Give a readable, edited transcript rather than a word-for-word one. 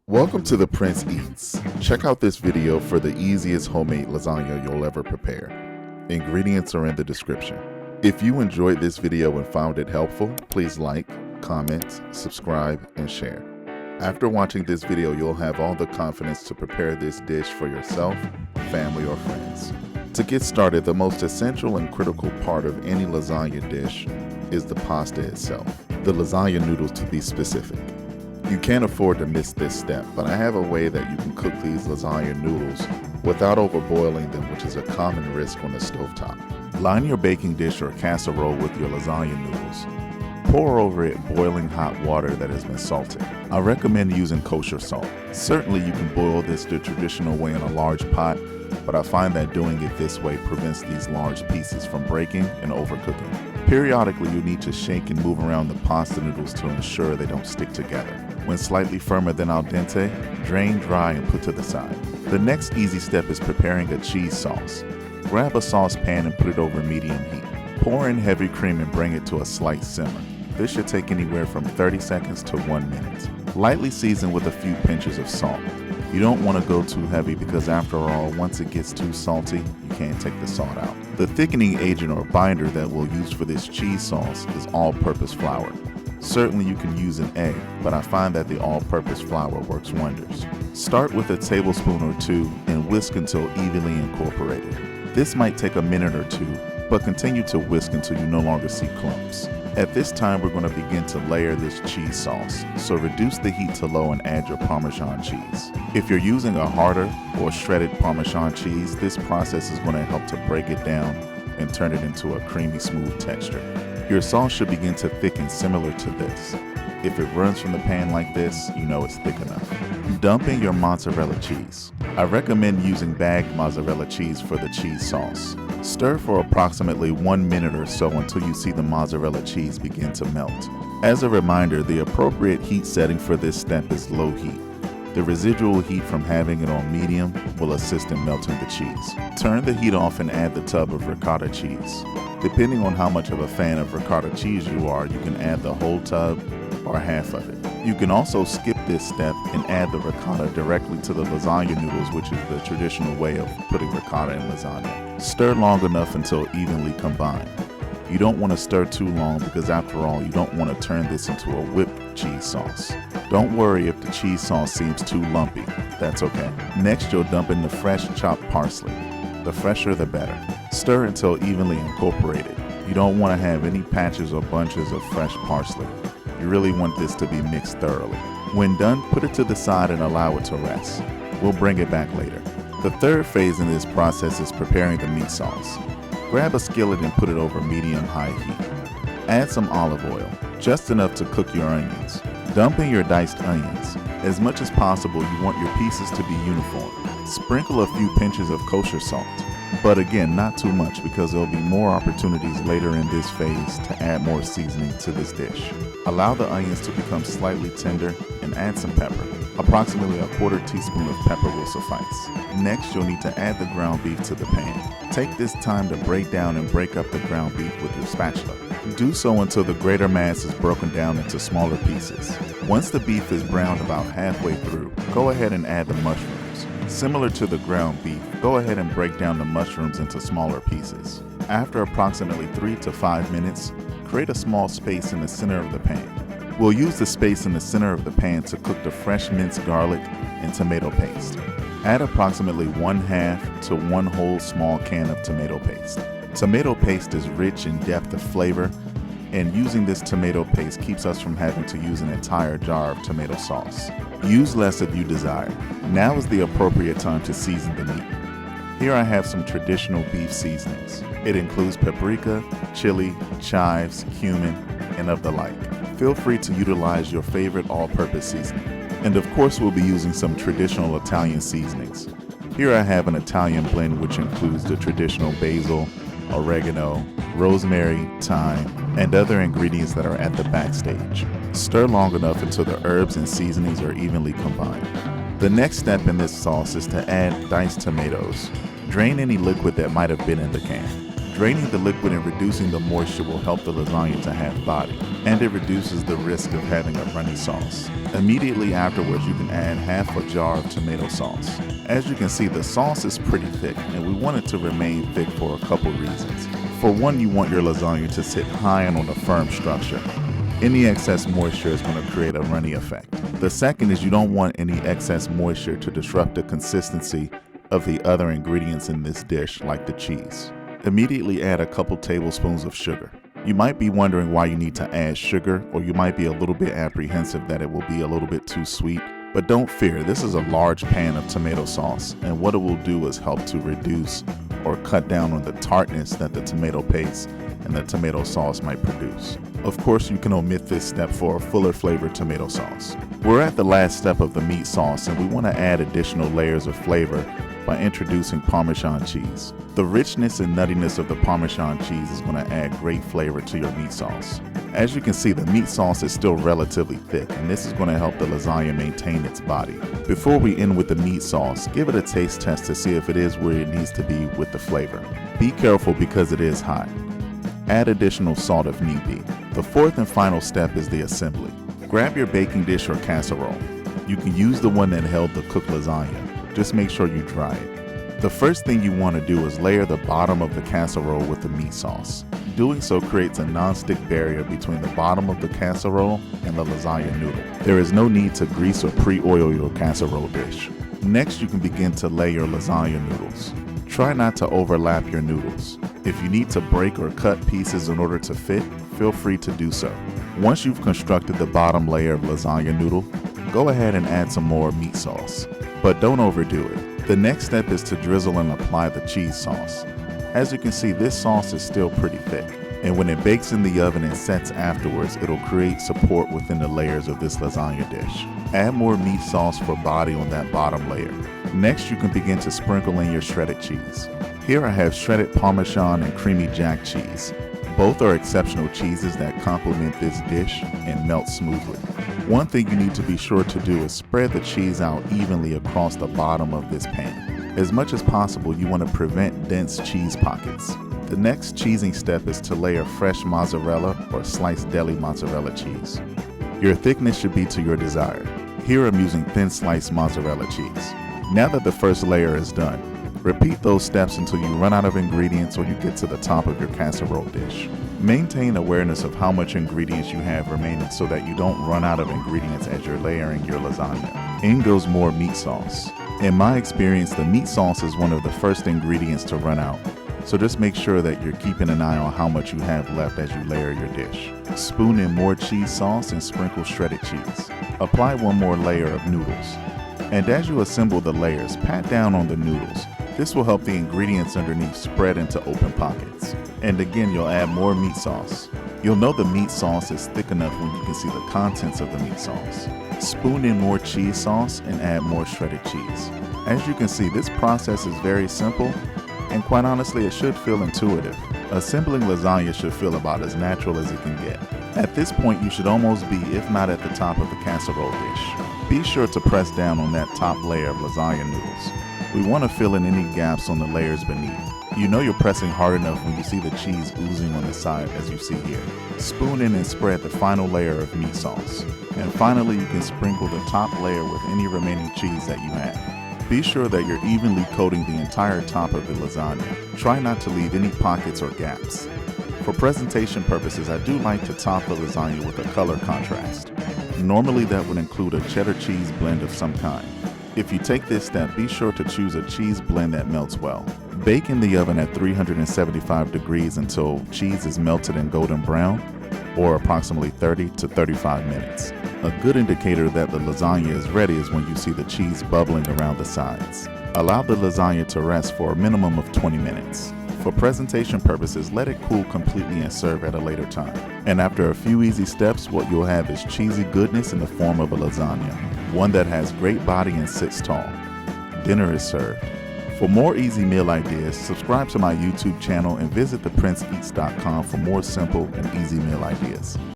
Welcome to the Prince Eats. Check out this video for the easiest homemade lasagna you'll ever prepare. Ingredients are in the description. If you enjoyed this video and found it helpful, please like, comment, subscribe, and share. After watching this video, you'll have all the confidence to prepare this dish for yourself, family, or friends. To get started, the most essential and critical part of any lasagna dish is the pasta itself, the lasagna noodles to be specific. You can't afford to miss this step, but I have a way that you can cook these lasagna noodles without overboiling them, which is a common risk on the stovetop. Line your baking dish or casserole with your lasagna noodles. Pour over it boiling hot water that has been salted. I recommend using kosher salt. Certainly you can boil this the traditional way in a large pot, but I find that doing it this way prevents these large pieces from breaking and overcooking. Periodically, you need to shake and move around the pasta noodles to ensure they don't stick together. When slightly firmer than al dente, drain dry and put to the side. The next easy step is preparing a cheese sauce. Grab a saucepan and put it over medium heat. Pour in heavy cream and bring it to a slight simmer. This should take anywhere from 30 seconds to 1 minute. Lightly season with a few pinches of salt. You don't want to go too heavy because after all, once it gets too salty, you can't take the salt out. The thickening agent or binder that we'll use for this cheese sauce is all-purpose flour. Certainly you can use an egg, but I find that the all-purpose flour works wonders. Start with a tablespoon or two and whisk until evenly incorporated. This might take a minute or two, but continue to whisk until you no longer see clumps. At this time, we're going to begin to layer this cheese sauce, so reduce the heat to low and add your Parmesan cheese. If you're using a harder or shredded Parmesan cheese, this process is going to help to break it down and turn it into a creamy, smooth texture. Your sauce should begin to thicken similar to this. If it runs from the pan like this, you know it's thick enough. Dump in your mozzarella cheese. I recommend using bagged mozzarella cheese for the cheese sauce. Stir for approximately 1 minute or so until you see the mozzarella cheese begin to melt. As a reminder, the appropriate heat setting for this step is low heat. The residual heat from having it on medium will assist in melting the cheese. Turn the heat off and add the tub of ricotta cheese. Depending on how much of a fan of ricotta cheese you are, you can add the whole tub or half of it. You can also skip this step and add the ricotta directly to the lasagna noodles, which is the traditional way of putting ricotta in lasagna. Stir long enough until evenly combined. You don't want to stir too long because after all, you don't want to turn this into a whipped cheese sauce. Don't worry if the cheese sauce seems too lumpy. That's okay. Next, you'll dump in the fresh chopped parsley. The fresher the better. Stir until evenly incorporated. You don't want to have any patches or bunches of fresh parsley. You really want this to be mixed thoroughly. When done, put it to the side and allow it to rest. We'll bring it back later. The third phase in this process is preparing the meat sauce. Grab a skillet and put it over medium-high heat. Add some olive oil, just enough to cook your onions. Dump in your diced onions. As much as possible, you want your pieces to be uniform. Sprinkle a few pinches of kosher salt. But again, not too much because there'll be more opportunities later in this phase to add more seasoning to this dish. Allow the onions to become slightly tender and add some pepper. Approximately a quarter teaspoon of pepper will suffice. Next, you'll need to add the ground beef to the pan. Take this time to break down and break up the ground beef with your spatula. Do so until the greater mass is broken down into smaller pieces. Once the beef is browned about halfway through, go ahead and add the mushrooms. Similar to the ground beef, go ahead and break down the mushrooms into smaller pieces. After approximately 3 to 5 minutes, create a small space in the center of the pan. We'll use the space in the center of the pan to cook the fresh minced garlic and tomato paste. Add approximately 1/2 to 1 whole small can of tomato paste. Tomato paste is rich in depth of flavor, and using this tomato paste keeps us from having to use an entire jar of tomato sauce. Use less if you desire. Now is the appropriate time to season the meat. Here I have some traditional beef seasonings. It includes paprika, chili, chives, cumin, and of the like. Feel free to utilize your favorite all-purpose seasoning. And of course, we'll be using some traditional Italian seasonings. Here I have an Italian blend which includes the traditional basil, oregano, rosemary, thyme, and other ingredients that are at the backstage. Stir long enough until the herbs and seasonings are evenly combined. The next step in this sauce is to add diced tomatoes. Drain any liquid that might have been in the can. Draining the liquid and reducing the moisture will help the lasagna to have body, and it reduces the risk of having a runny sauce. Immediately afterwards, you can add half a jar of tomato sauce. As you can see, the sauce is pretty thick, and we want it to remain thick for a couple reasons. For one, you want your lasagna to sit high and on a firm structure. Any excess moisture is going to create a runny effect. The second is you don't want any excess moisture to disrupt the consistency of the other ingredients in this dish, like the cheese. Immediately add a couple tablespoons of sugar. You might be wondering why you need to add sugar, or you might be a little bit apprehensive that it will be a little bit too sweet. But don't fear, this is a large pan of tomato sauce, and what it will do is help to reduce or cut down on the tartness that the tomato paste and the tomato sauce might produce. Of course, you can omit this step for a fuller flavored tomato sauce. We're at the last step of the meat sauce, and we want to add additional layers of flavor by introducing Parmesan cheese. The richness and nuttiness of the Parmesan cheese is going to add great flavor to your meat sauce. As you can see, the meat sauce is still relatively thick, and this is going to help the lasagna maintain its body. Before we end with the meat sauce, give it a taste test to see if it is where it needs to be with the flavor. Be careful because it is hot. Add additional salt if need be. The fourth and final step is the assembly. Grab your baking dish or casserole. You can use the one that held the cooked lasagna. Just make sure you dry it. The first thing you want to do is layer the bottom of the casserole with the meat sauce. Doing so creates a non-stick barrier between the bottom of the casserole and the lasagna noodle. There is no need to grease or pre-oil your casserole dish. Next, you can begin to lay your lasagna noodles. Try not to overlap your noodles. If you need to break or cut pieces in order to fit, feel free to do so. Once you've constructed the bottom layer of lasagna noodle, go ahead and add some more meat sauce. But don't overdo it. The next step is to drizzle and apply the cheese sauce. As you can see, this sauce is still pretty thick, and when it bakes in the oven and sets afterwards, it'll create support within the layers of this lasagna dish. Add more meat sauce for body on that bottom layer. Next, you can begin to sprinkle in your shredded cheese. Here I have shredded Parmesan and creamy jack cheese. Both are exceptional cheeses that complement this dish and melt smoothly. One thing you need to be sure to do is spread the cheese out evenly across the bottom of this pan. As much as possible, you want to prevent dense cheese pockets. The next cheesing step is to layer fresh mozzarella or sliced deli mozzarella cheese. Your thickness should be to your desire. Here I'm using thin sliced mozzarella cheese. Now that the first layer is done, repeat those steps until you run out of ingredients or you get to the top of your casserole dish. Maintain awareness of how much ingredients you have remaining so that you don't run out of ingredients as you're layering your lasagna. In goes more meat sauce. In my experience, the meat sauce is one of the first ingredients to run out, so just make sure that you're keeping an eye on how much you have left as you layer your dish. Spoon in more cheese sauce and sprinkle shredded cheese. Apply one more layer of noodles. And as you assemble the layers, pat down on the noodles. This will help the ingredients underneath spread into open pockets. And again, you'll add more meat sauce. You'll know the meat sauce is thick enough when you can see the contents of the meat sauce. Spoon in more cheese sauce and add more shredded cheese. As you can see, this process is very simple, and quite honestly, it should feel intuitive. Assembling lasagna should feel about as natural as it can get. At this point, you should almost be, if not at the top of the casserole dish. Be sure to press down on that top layer of lasagna noodles. We want to fill in any gaps on the layers beneath. You know you're pressing hard enough when you see the cheese oozing on the side, as you see here. Spoon in and spread the final layer of meat sauce. And finally, you can sprinkle the top layer with any remaining cheese that you have. Be sure that you're evenly coating the entire top of the lasagna. Try not to leave any pockets or gaps. For presentation purposes, I do like to top the lasagna with a color contrast. Normally that would include a cheddar cheese blend of some kind. If you take this step, be sure to choose a cheese blend that melts well. Bake in the oven at 375 degrees until cheese is melted and golden brown, or approximately 30 to 35 minutes. A good indicator that the lasagna is ready is when you see the cheese bubbling around the sides. Allow the lasagna to rest for a minimum of 20 minutes. For presentation purposes, let it cool completely and serve at a later time. And after a few easy steps, what you'll have is cheesy goodness in the form of a lasagna, one that has great body and sits tall. Dinner is served. For more easy meal ideas, subscribe to my YouTube channel and visit theprinceeats.com for more simple and easy meal ideas.